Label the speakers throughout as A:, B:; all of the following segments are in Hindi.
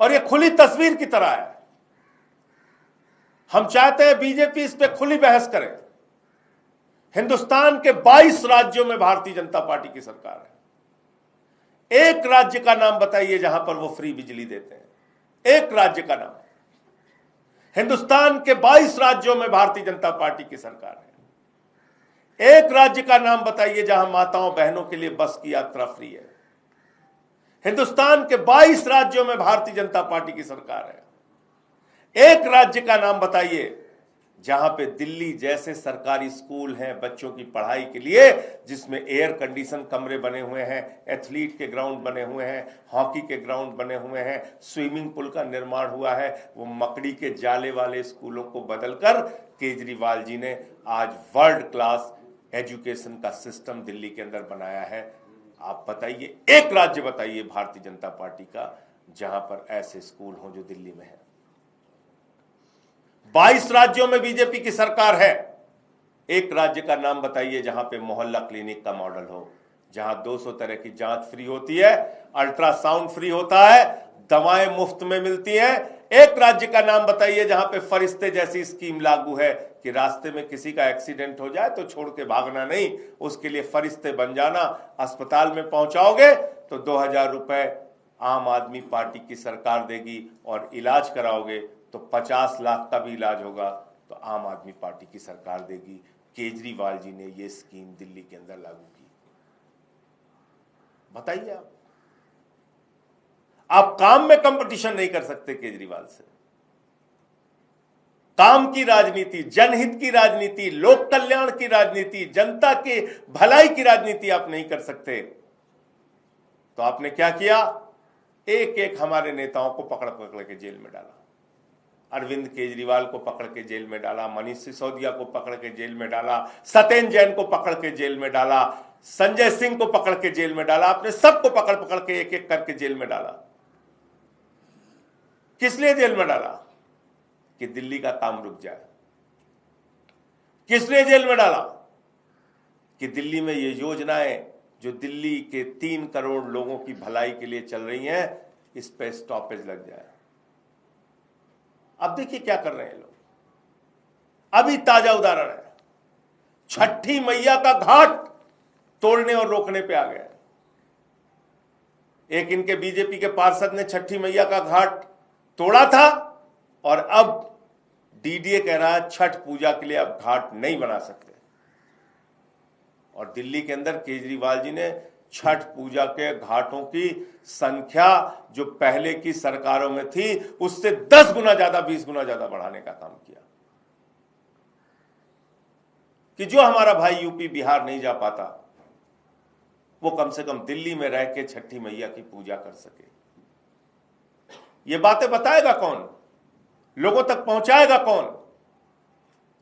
A: और ये खुली तस्वीर की तरह है। हम चाहते हैं बीजेपी इस पे खुली बहस करे। हिंदुस्तान के 22 राज्यों में भारतीय जनता पार्टी की सरकार है। एक राज्य का नाम बताइए जहां पर वो फ्री बिजली देते हैं। एक राज्य का नाम। हिंदुस्तान के 22 राज्यों में भारतीय जनता पार्टी की सरकार है। एक राज्य का नाम बताइए जहां माताओं बहनों के लिए बस की यात्रा फ्री है। हिंदुस्तान के 22 राज्यों में भारतीय जनता पार्टी की सरकार है। एक राज्य का नाम बताइए जहां पे दिल्ली जैसे सरकारी स्कूल हैं बच्चों की पढ़ाई के लिए, जिसमें एयर कंडीशन कमरे बने हुए हैं, एथलीट के ग्राउंड बने हुए हैं, हॉकी के ग्राउंड बने हुए हैं, स्विमिंग पूल का निर्माण हुआ है। वो मकड़ी के जाले वाले स्कूलों को बदलकर केजरीवाल जी ने आज वर्ल्ड क्लास एजुकेशन का सिस्टम दिल्ली के अंदर बनाया है। आप बताइए, एक राज्य बताइए भारतीय जनता पार्टी का जहां पर ऐसे स्कूल हों जो दिल्ली में है। 22 राज्यों में बीजेपी की सरकार है। एक राज्य का नाम बताइए जहां पे मोहल्ला क्लिनिक का मॉडल हो, जहां 200 तरह की जांच फ्री होती है, अल्ट्रासाउंड फ्री होता है, दवाएं मुफ्त में मिलती हैं। एक राज्य का नाम बताइए जहां पे फरिश्ते जैसी स्कीम लागू है कि रास्ते में किसी का एक्सीडेंट हो जाए तो छोड़ के भागना नहीं, उसके लिए फरिश्ते बन जाना। अस्पताल में पहुंचाओगे तो 2000 रुपए आम आदमी पार्टी की सरकार देगी, और इलाज कराओगे तो 50 लाख का भी इलाज होगा तो आम आदमी पार्टी की सरकार देगी। केजरीवाल जी ने यह स्कीम दिल्ली के अंदर लागू की। बताइए, आप काम में कंपटीशन नहीं कर सकते केजरीवाल से। काम की राजनीति, जनहित की राजनीति, लोक कल्याण की राजनीति, जनता की भलाई की राजनीति आप नहीं कर सकते। तो आपने क्या किया? एक एक हमारे नेताओं को पकड़ पकड़ के जेल में डाला। अरविंद केजरीवाल को पकड़ के जेल में डाला, मनीष सिसोदिया को पकड़ के जेल में डाला, सत्येंद्र जैन को पकड़ के जेल में डाला, संजय सिंह को पकड़ के जेल में डाला। आपने सबको पकड़ पकड़ के एक एक करके जेल में डाला। किस लिए जेल में डाला? कि दिल्ली का काम रुक जाए। किस लिए जेल में डाला? कि दिल्ली में ये योजनाएं जो दिल्ली के 3 करोड़ लोगों की भलाई के लिए चल रही हैं, इस पे स्टॉपेज लग जाए। अब देखिए क्या कर रहे हैं लोग। अभी ताजा उदाहरण है, छठी मैया का घाट तोड़ने और रोकने पे आ गया। एक इनके बीजेपी के पार्षद ने छठी मैया का घाट तोड़ा था, और अब डीडीए कह रहा है छठ पूजा के लिए अब घाट नहीं बना सकते। और दिल्ली के अंदर केजरीवाल जी ने छठ पूजा के घाटों की संख्या जो पहले की सरकारों में थी उससे 10 गुना ज्यादा, 20 गुना ज्यादा बढ़ाने का काम किया कि जो हमारा भाई यूपी बिहार नहीं जा पाता वो कम से कम दिल्ली में रह के छठी मैया की पूजा कर सके। ये बातें बताएगा कौन? लोगों तक पहुंचाएगा कौन?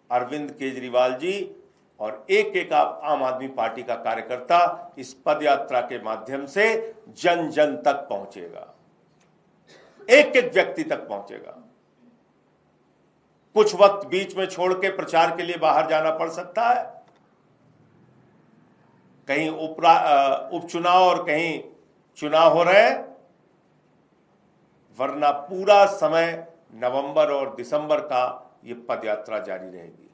A: अरविंद केजरीवाल जी और एक एक आम आदमी पार्टी का कार्यकर्ता इस पदयात्रा के माध्यम से जन जन तक पहुंचेगा, एक एक व्यक्ति तक पहुंचेगा। कुछ वक्त बीच में छोड़ के प्रचार के लिए बाहर जाना पड़ सकता है, कहीं उपचुनाव और कहीं चुनाव हो रहे हैं, वरना पूरा समय नवंबर और दिसंबर का ये पदयात्रा जारी रहेगी।